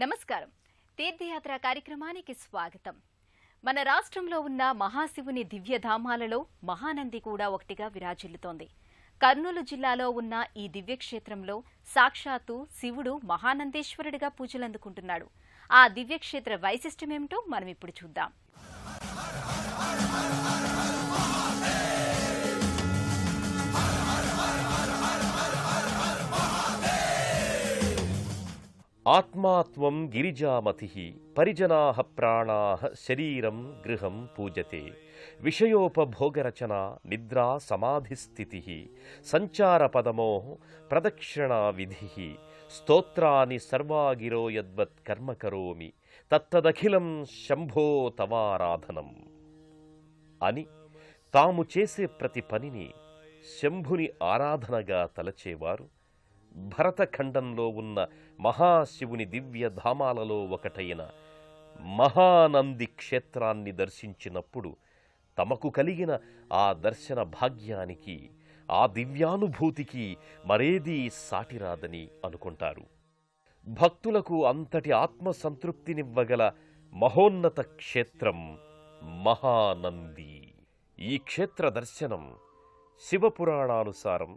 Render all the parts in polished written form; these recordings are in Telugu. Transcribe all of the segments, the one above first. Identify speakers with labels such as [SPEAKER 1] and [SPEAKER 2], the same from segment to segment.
[SPEAKER 1] నమస్కారం. తీర్థయాత్ర కార్యక్రమానికి స్వాగతం. మన రాష్ట్రంలో ఉన్న మహాశివుని దివ్యధామాలలో మహానంది కూడా ఒకటిగా విరాజిల్లుతోంది. కర్నూలు జిల్లాలో ఉన్న ఈ దివ్యక్షేత్రంలో సాక్షాత్తు శివుడు మహానందేశ్వరుడిగా పూజలందుకుంటున్నాడు. ఆ దివ్యక్షేత్ర వైశిష్ట్యమేమిటో మనం ఇప్పుడు చూద్దాం.
[SPEAKER 2] ఆత్మాత్వం గిరిజామతి పరిజనాః ప్రాణాః శరీరం గృహం పూజతే విషయోపభోగరచనా నిద్రా సమాధిస్థితి సంచారపదమో ప్రదక్షిణా విధి స్తోత్రాని సర్వాగిరో యద్వత్ కర్మ కరోమి తత్తదఖిలం శంభో తవారాధనం అని తాము చేసే ప్రతి పనిని శంభుని ఆరాధనగా తలచేవారు భరతఖండంలో ఉన్న మహాశివుని దివ్యధామాలలో ఒకటైన మహానంది క్షేత్రాన్ని దర్శించినప్పుడు తమకు కలిగిన ఆ దర్శన భాగ్యానికి, ఆ దివ్యానుభూతికి మరేదీ సాటిరాదని అనుకుంటారు. భక్తులకు అంతటి ఆత్మసంతృప్తినివ్వగల మహోన్నత క్షేత్రం మహానంది. ఈ క్షేత్ర దర్శనం శివపురాణానుసారం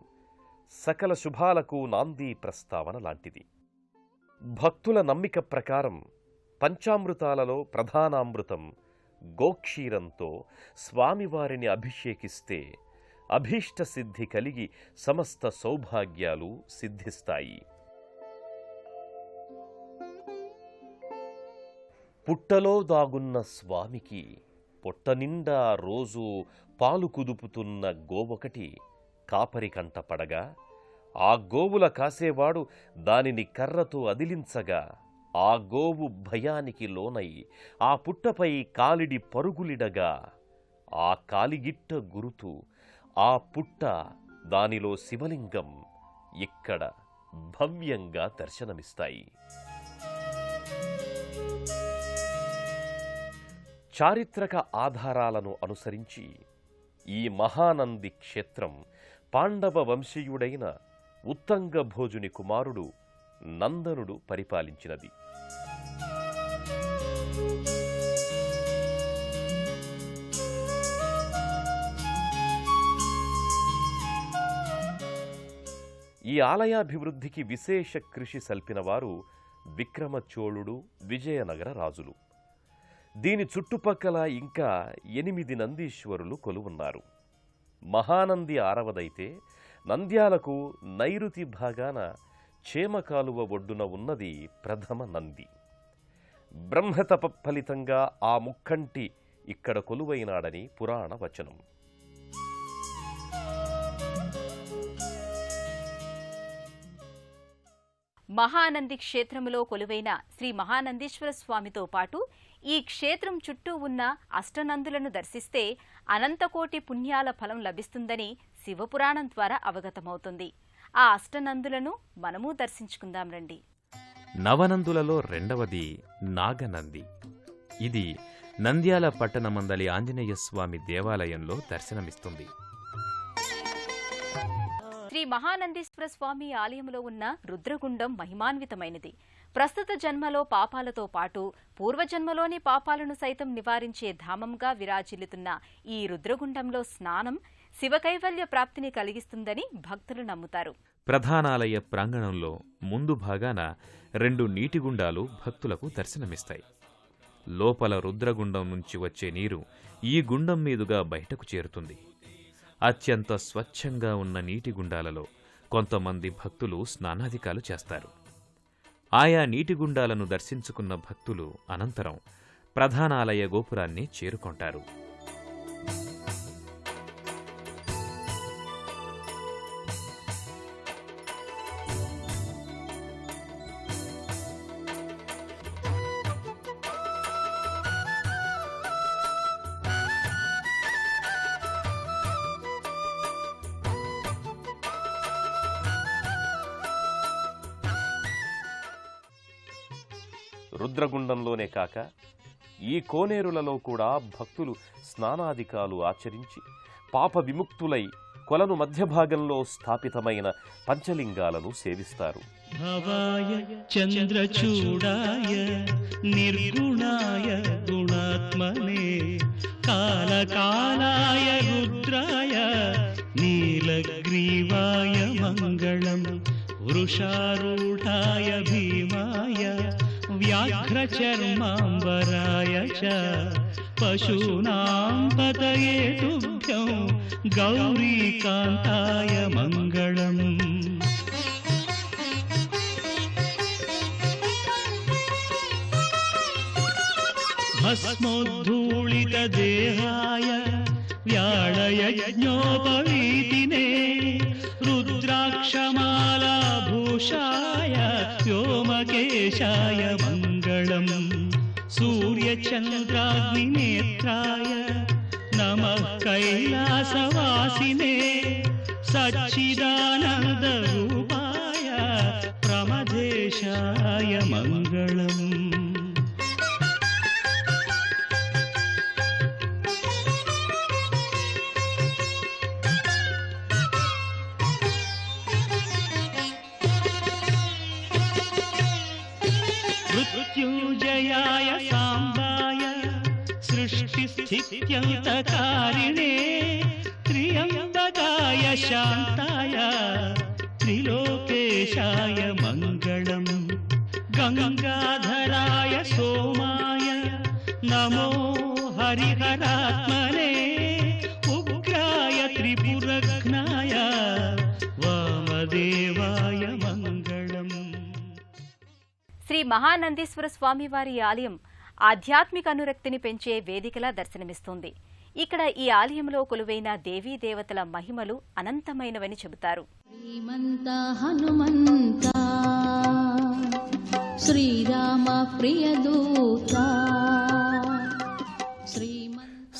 [SPEAKER 2] సకల శుభాలకు నాంది ప్రస్తావన లాంటిది. భక్తుల నమ్మిక ప్రకారం పంచామృతాలలో ప్రధానామృతం గోక్షీరంతో స్వామివారిని అభిషేకిస్తే అభీష్ట సిద్ధి కలిగి సమస్త సౌభాగ్యాలు సిద్ధిస్తాయి. పుట్టలో దాగున్న స్వామికి పొట్టనిండా రోజూ పాలు కుదుపుతున్న గోవొకటి కాపరి కంట పడగా, ఆ గోవుల కాసేవాడు దానిని కర్రతో అదిలించగా ఆ గోవు భయానికి లోనై ఆ పుట్టపై కాలిడి పరుగులిడగా ఆ కాలిగిట్ట గురుతు, ఆ పుట్ట, దానిలో శివలింగం ఇక్కడ భవ్యంగా దర్శనమిస్తాయి. చారిత్రక ఆధారాలను అనుసరించి ఈ మహానంది క్షేత్రం పాండవ వంశీయుడైన ఉత్తంగభోజుని కుమారుడు నందనుడు పరిపాలించినది. ఈ ఆలయాభివృద్ధికి విశేష కృషి సల్పినవారు విక్రమచోళుడు, విజయనగర రాజులు. దీని చుట్టుపక్కల ఇంకా 8 నందీశ్వరులు కొలువున్నారు. మహానంది 6వదైతే నంద్యాలకు నైరుతి భాగాన చేమకాలువ ఒడ్డున ఉన్నది ప్రథమ నంది. బ్రహ్మతప ఫలితంగా ఆ ముక్కంటి ఇక్కడ కొలువైనాడని పురాణ వచనం.
[SPEAKER 1] మహానంది క్షేత్రములో కొలువైన శ్రీ మహానందీశ్వర స్వామితో పాటు ఈ క్షేత్రం చుట్టూ ఉన్న అష్టనందులను దర్శిస్తే అనంతకోటి పుణ్యాల ఫలం లభిస్తుందని శివపురాణం ద్వారా అవగతమవుతుంది. ఆ అష్టనందులను మనము దర్శించుకుందాం రండి.
[SPEAKER 3] నవనందులలో రెండవది నాగనంది. ఇది నంద్యాల పట్టణమందలి ఆంజనేయస్వామి దేవాలయంలో దర్శనమిస్తుంది.
[SPEAKER 1] శ్రీ మహానందీశ్వర స్వామి ఆలయంలో ఉన్న రుద్రగుండం మహిమాన్వితమైనది. ప్రస్తుత జన్మలో పాపాలతో పాటు పూర్వజన్మలోని పాపాలను సైతం నివారించే ధామంగా విరాజిల్లుతున్న ఈ రుద్రగుండంలో స్నానం శివకైవల్య ప్రాప్తిని కలిగిస్తుందని భక్తులు నమ్ముతారు.
[SPEAKER 3] ప్రధానాలయ ప్రాంగణంలో ముందు భాగాన 2 నీటిగుండాలు భక్తులకు దర్శనమిస్తాయి. లోపల రుద్రగుండం నుంచి వచ్చే నీరు ఈ గుండం మీదుగా బయటకు చేరుతుంది. అత్యంత స్వచ్ఛంగా ఉన్న నీటి గుండాలలో కొంతమంది భక్తులు స్నానాధికాలు చేస్తారు. ఆయా నీటి గుండాలను దర్శించుకున్న భక్తులు అనంతరం ప్రధానాలయ గోపురాన్ని చేరుకొంటారు.
[SPEAKER 2] రుద్రగుండంలోనే కాక ఈ కోనేరులలో కూడా భక్తులు స్నానాధికాలు ఆచరించి పాప విముక్తులై కొలను మధ్య భాగంలో స్థాపితమైన పంచలింగాలను సేవిస్తారు.
[SPEAKER 4] భవాయ చంద్రచూడాయ నిర్గుణాయ గుణాత్మనే కాలకాలాయ రుద్రాయ నీలగ్రీవాయ మంగళం వృషారూఢాయ భీమాయ వ్యాఘ్రచర్మాంబరాయ చ పశూనాం పతయే తుభ్యం గౌరీకాంతాయ మంగళం. భస్మోద్ధూళిత దేహాయ వ్యాళయజ్ఞోపవీతినే రుద్రాక్షమాలాభూషాయ వ్యోమకేశాయ మంగళం. సూర్యచంద్రాగ్నినేత్రాయ నమః కైలాసవాసినే సచ్చిదానందరూపాయ ప్రమదేశాయ మంగళం. మృత్యుంజయాయ సాంబాయ సృష్టిస్థిత్యంతకారిణే త్ర్యంబకాయ శాంతాయ త్రిలోకేశాయ మంగళం. గంగాధరాయ సోమాయ నమో హరిహరాత్మనే ఉగ్రాయ త్రిపురఘ్నాయ వామదేవాయ మంగళం.
[SPEAKER 1] శ్రీ మహానందీశ్వర స్వామివారి ఆలయం ఆధ్యాత్మిక అనురక్తిని పెంచే వేదికలా దర్శనమిస్తుంది. ఇక్కడ ఈ ఆలయంలో కొలువైన దేవీ దేవతల మహిమలు అనంతమైనవని చెబుతారు.
[SPEAKER 5] శ్రీమంత హనుమంత శ్రీరామ ప్రియదూత.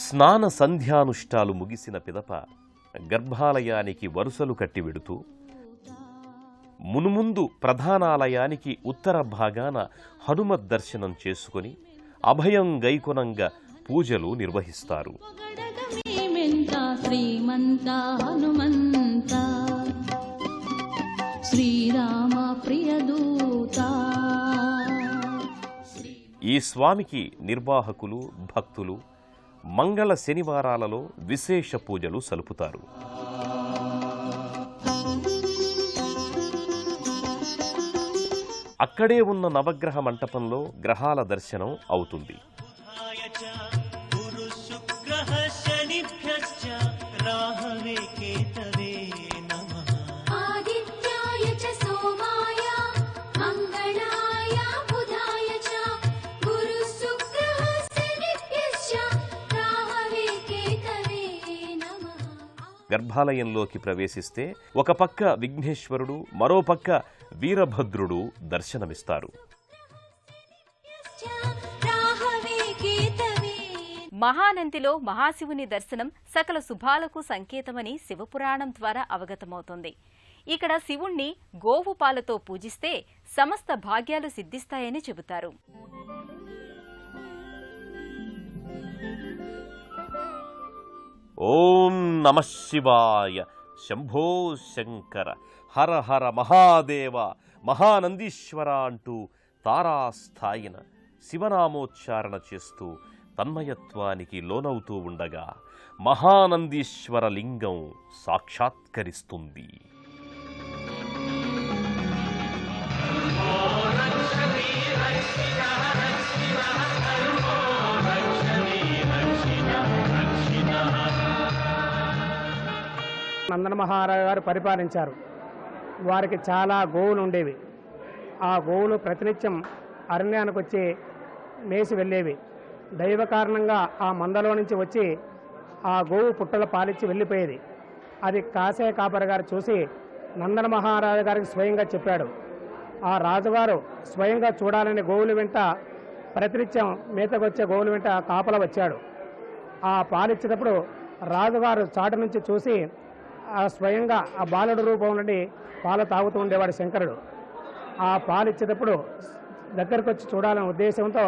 [SPEAKER 2] స్నాన సంధ్యానుష్ఠాలు ముగిసిన పిదప గర్భాలయానికి వరుసలు కట్టి వెడుతూ మునుముందు ప్రధానాలయానికి ఉత్తర భాగాన హనుమద్ దర్శనం చేసుకుని అభయం గైకొనంగా పూజలు నిర్వహిస్తారు.
[SPEAKER 5] శ్రీమంత హనుమంత శ్రీరామ ప్రియదూత.
[SPEAKER 2] ఈ స్వామికి నిర్వాహకులు భక్తులు మంగళ శనివారాలలో విశేష పూజలు సలుపుతారు. అక్కడే ఉన్న నవగ్రహ మంటపంలో గ్రహాల దర్శనం అవుతుంది. గర్భాలయంలోకి ప్రవేశిస్తే ఒక పక్క విఘ్నేశ్వరుడు, మరో పక్క వీరభద్రుడు దర్శనమిస్తారు.
[SPEAKER 1] మహానందిలో మహాశివుని దర్శనం సకల శుభాలకు సంకేతమని శివపురాణం ద్వారా అవగతమవుతోంది. ఇక్కడ శివుణ్ణి గోవు పాలతో పూజిస్తే సమస్త భాగ్యాలు సిద్ధిస్తాయని చెబుతారు.
[SPEAKER 2] ఓం నమః శివాయ, శంభో శంకర, హర హర మహాదేవ, మహానందీశ్వర అంటూ తారాస్థాయిన శివనామోచ్చారణ చేస్తూ తన్మయత్వానికి లోనవుతూ ఉండగా మహానందీశ్వర లింగం సాక్షాత్కరిస్తుంది.
[SPEAKER 6] నందన మహారాజు గారు పరిపాలించారు. వారికి చాలా గోవులు ఉండేవి. ఆ గోవులు ప్రతినిత్యం అరణ్యానికి వచ్చి మేసి వెళ్ళేవి. దైవ కారణంగా ఆ మందలో నుంచి వచ్చి ఆ గోవు పుట్టల పాలిచ్చి వెళ్ళిపోయేది. అది కాసే కాపరి గారు చూసి నందన మహారాజు గారికి స్వయంగా చెప్పాడు. ఆ రాజుగారు స్వయంగా చూడాలని గోవులు వెంట ప్రతినిత్యం మేతకొచ్చే గోవులు వెంట కాపల వచ్చాడు. ఆ పాలిచ్చేటప్పుడు రాజుగారు చాటు నుంచి చూసి స్వయంగా ఆ బాలుడు రూపం నుండి పాలు తాగుతూ ఉండేవాడు శంకరుడు. ఆ పాలిచ్చేటప్పుడు దగ్గరకు వచ్చి చూడాలనే ఉద్దేశంతో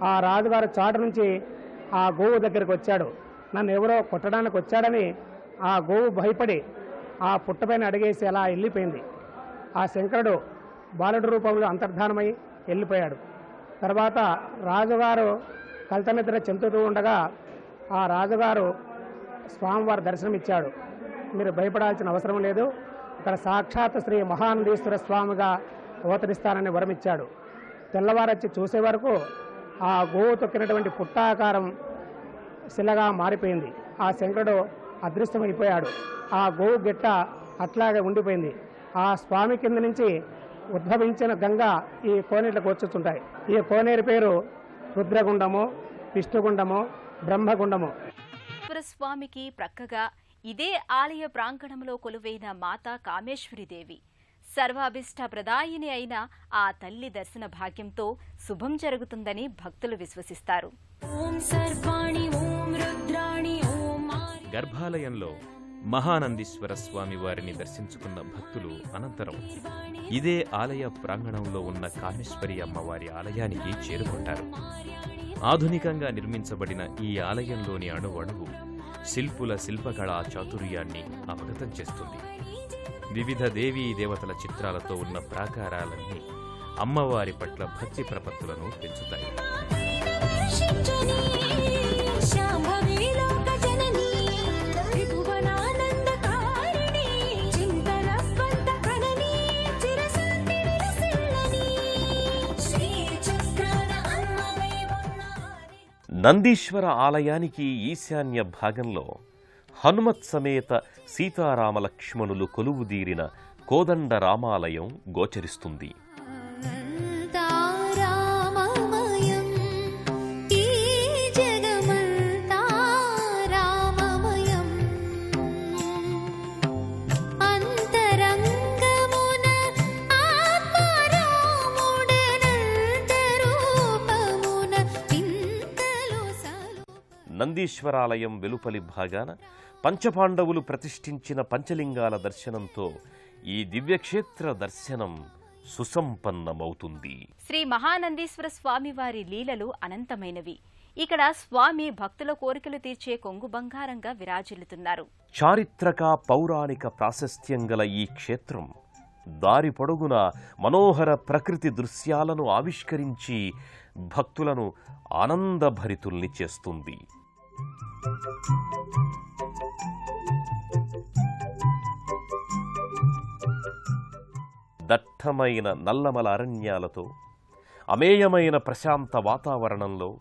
[SPEAKER 6] ఆ రాజుగారు చాటు నుంచి ఆ గోవు దగ్గరికి వచ్చాడు. నన్ను ఎవరో కొట్టడానికి వచ్చాడని ఆ గోవు భయపడి ఆ పుట్టపైన అడిగేసి అలా వెళ్ళిపోయింది. ఆ శంకరుడు బాలుడి రూపంలో అంతర్ధానమై వెళ్ళిపోయాడు. తర్వాత రాజుగారు కల్తనిద్ర చెందుతూ ఉండగా ఆ రాజుగారు స్వామివారి దర్శనం ఇచ్చాడు. మీరు భయపడాల్సిన అవసరం లేదు, ఇక్కడ సాక్షాత్ శ్రీ మహానందీశ్వర స్వామిగా అవతరిస్తానని వరమిచ్చాడు. తెల్లవారొచ్చి చూసే వరకు ఆ గోవు తొక్కినటువంటి పుట్టాకారం శిలగా మారిపోయింది. ఆ శంకరుడు అదృశ్యమైపోయాడు. ఆ గోవు గిట్ట అట్లాగే ఉండిపోయింది. ఆ స్వామి కింద నుంచి ఉద్భవించిన గంగ ఈ కోనేరులకు వచ్చుతుంటాయి. ఈ కోనేరు పేరు రుద్రగుండము, విష్ణుగుండము, బ్రహ్మగుండము.
[SPEAKER 1] స్వామికి ప్రక్కగా ఇదే ఆలయ ప్రాంగణంలో కొలువైన మాతా కామేశ్వరీదేవి. సర్వాభిష్ట ప్రదాయిని అయిన ఆ తల్లి దర్శన భాగ్యంతో శుభం జరుగుతుందని భక్తులు విశ్వసిస్తారు.
[SPEAKER 3] గర్భాలయంలో మహానందీశ్వర స్వామి వారిని దర్శించుకున్న భక్తులు అనంతరం ఇదే ఆలయ ప్రాంగణంలో ఉన్న కామేశ్వరి అమ్మవారి ఆలయానికి చేరుకుంటారు. ఆధునికంగా నిర్మించబడిన ఈ ఆలయంలోని అణువణువు శిల్పుల శిల్పకళా చాతుర్యాన్ని అవగతం చేస్తుంది. వివిధ దేవీ దేవతల చిత్రాలతో ఉన్న ప్రాకారాలన్నీ అమ్మవారి పట్ల భక్తి ప్రపత్తులను పెంచుతాయి.
[SPEAKER 2] నందీశ్వర ఆలయానికి ఈశాన్య భాగంలో హనుమత్ సమేత సీతారామలక్ష్మణులు కొలువుదీరిన కోదండ రామాలయం గోచరిస్తుంది. నందీశ్వరాలయం వెలుపలి భాగాన పంచపాండవులు ప్రతిష్ఠించిన పంచలింగాల దర్శనంతో ఈ దివ్యక్షేత్ర దర్శనం సుసంపన్నమవుతుంది.
[SPEAKER 1] శ్రీ మహానందీశ్వర స్వామి వారి లీలలు అనంతమైనవి. ఇక్కడ స్వామి భక్తుల కోరికలు తీర్చే కొంగు బంగారంగా విరాజిల్లుతున్నారు.
[SPEAKER 2] చారిత్రక పౌరాణిక ప్రాశస్త్యం గల ఈ క్షేత్రం దారి పొడుగున మనోహర ప్రకృతి దృశ్యాలను ఆవిష్కరించి భక్తులను ఆనందభరితుల్ని చేస్తుంది. దట్టమైన నల్లమల అరణ్యాలతో అమేయమైన ప్రశాంత వాతావరణంలో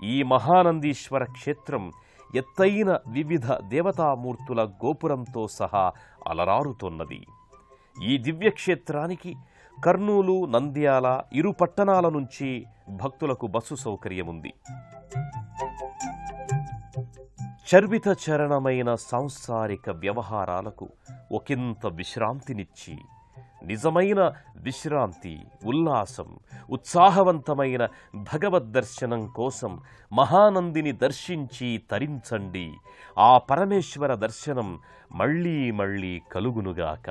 [SPEAKER 2] ఈ మహానందీశ్వర క్షేత్రం ఎత్తైన వివిధ దేవతామూర్తుల గోపురంతో సహా అలరారుతోన్నది. ఈ దివ్యక్షేత్రానికి కర్నూలు, నంద్యాల ఇరు పట్టణాల నుంచి భక్తులకు బస్సు సౌకర్యముంది. చర్విత చరణమైన సాంసారిక వ్యవహారాలకు ఒకంత విశ్రాంతినిచ్చి నిజమైన విశ్రాంతి, ఉల్లాసం, ఉత్సాహవంతమైన భగవద్దర్శనం కోసం మహానందిని దర్శించి తరించండి. ఆ పరమేశ్వర దర్శనం మళ్లీ మళ్లీ కలుగునుగాక.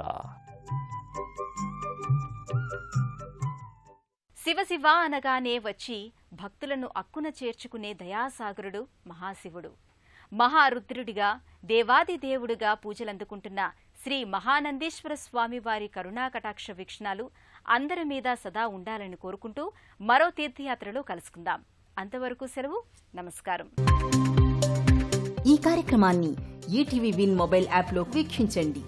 [SPEAKER 1] శివశివ అనగానే వచ్చి భక్తులను అక్కున చేర్చుకునే దయాసాగరుడు మహాశివుడు. మహారుద్రుడిగా, దేవాది దేవుడుగా పూజలందుకుంటున్న శ్రీ మహానందీశ్వర స్వామి వారి కరుణాకటాక్ష వీక్షణాలు అందరి మీద సదా ఉండాలని కోరుకుంటూ మరో తీర్థయాత్రలో కలుసుకుందాం. అంతవరకు సెలవు. నమస్కారం.
[SPEAKER 7] ఈ కార్యక్రమాన్ని ఈటీవీ విన్ మొబైల్ యాప్లో వీక్షించండి.